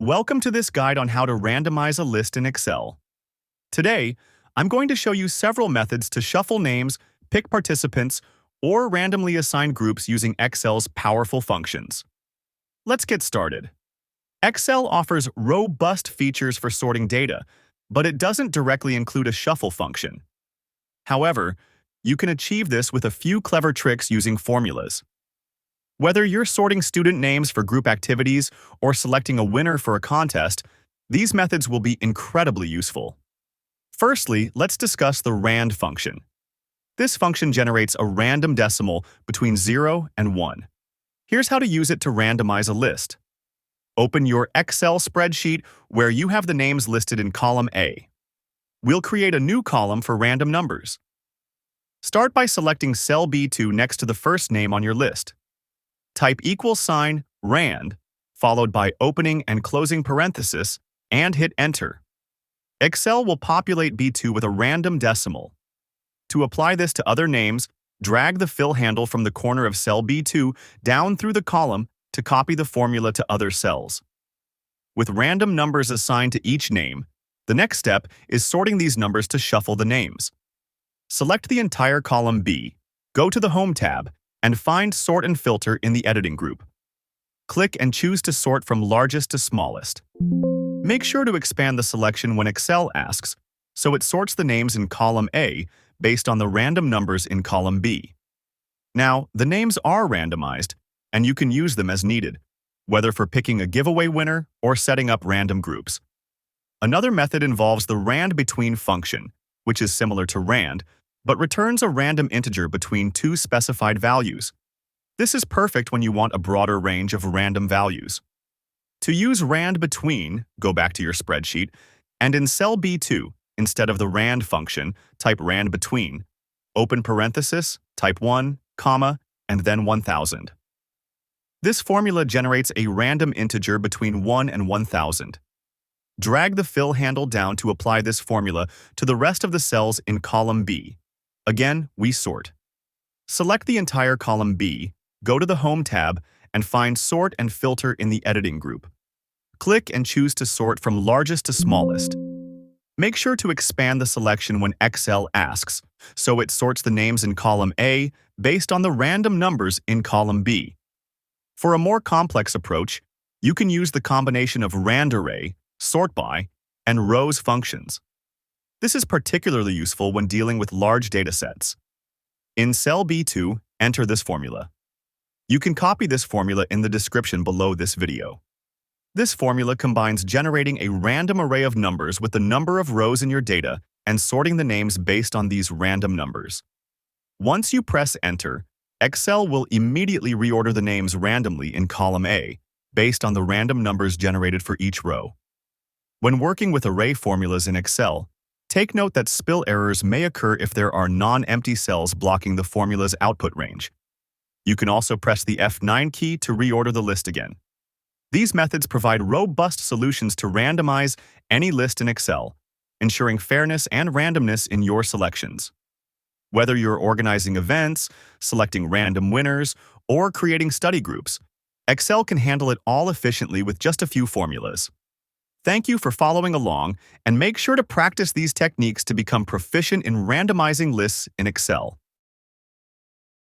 Welcome to this guide on how to randomize a list in Excel. Today, I'm going to show you several methods to shuffle names, pick participants, or randomly assign groups using Excel's powerful functions. Let's get started. Excel offers robust features for sorting data, but it doesn't directly include a shuffle function. However, you can achieve this with a few clever tricks using formulas. Whether you're sorting student names for group activities or selecting a winner for a contest, these methods will be incredibly useful. Firstly, let's discuss the RAND function. This function generates a random decimal between 0 and 1. Here's how to use it to randomize a list. Open your Excel spreadsheet where you have the names listed in column A. We'll create a new column for random numbers. Start by selecting cell B2 next to the first name on your list. Type =RAND, followed by opening and closing parenthesis, and hit Enter. Excel will populate B2 with a random decimal. To apply this to other names, drag the fill handle from the corner of cell B2 down through the column to copy the formula to other cells. With random numbers assigned to each name, the next step is sorting these numbers to shuffle the names. Select the entire column B, go to the Home tab, and find Sort and Filter in the Editing group. Click and choose to sort from largest to smallest. Make sure to expand the selection when Excel asks, so it sorts the names in column A based on the random numbers in column B. Now, the names are randomized, and you can use them as needed, whether for picking a giveaway winner or setting up random groups. Another method involves the RANDBETWEEN function, which is similar to RAND, but returns a random integer between two specified values. This is perfect when you want a broader range of random values. To use RANDBETWEEN, go back to your spreadsheet, and in cell B2, instead of the RAND function, type RANDBETWEEN, open parenthesis, type 1, comma, and then 1000. This formula generates a random integer between 1 and 1000. Drag the fill handle down to apply this formula to the rest of the cells in column B. Again, we sort. Select the entire column B, go to the Home tab, and find Sort and Filter in the Editing group. Click and choose to sort from largest to smallest. Make sure to expand the selection when Excel asks, so it sorts the names in column A based on the random numbers in column B. For a more complex approach, you can use the combination of RANDARRAY, SORTBY, and rows functions. This is particularly useful when dealing with large data sets. In cell B2, enter this formula. You can copy this formula in the description below this video. This formula combines generating a random array of numbers with the number of rows in your data and sorting the names based on these random numbers. Once you press Enter, Excel will immediately reorder the names randomly in column A, based on the random numbers generated for each row. When working with array formulas in Excel, take note that spill errors may occur if there are non-empty cells blocking the formula's output range. You can also press the F9 key to reorder the list again. These methods provide robust solutions to randomize any list in Excel, ensuring fairness and randomness in your selections. Whether you're organizing events, selecting random winners, or creating study groups, Excel can handle it all efficiently with just a few formulas. Thank you for following along, and make sure to practice these techniques to become proficient in randomizing lists in Excel.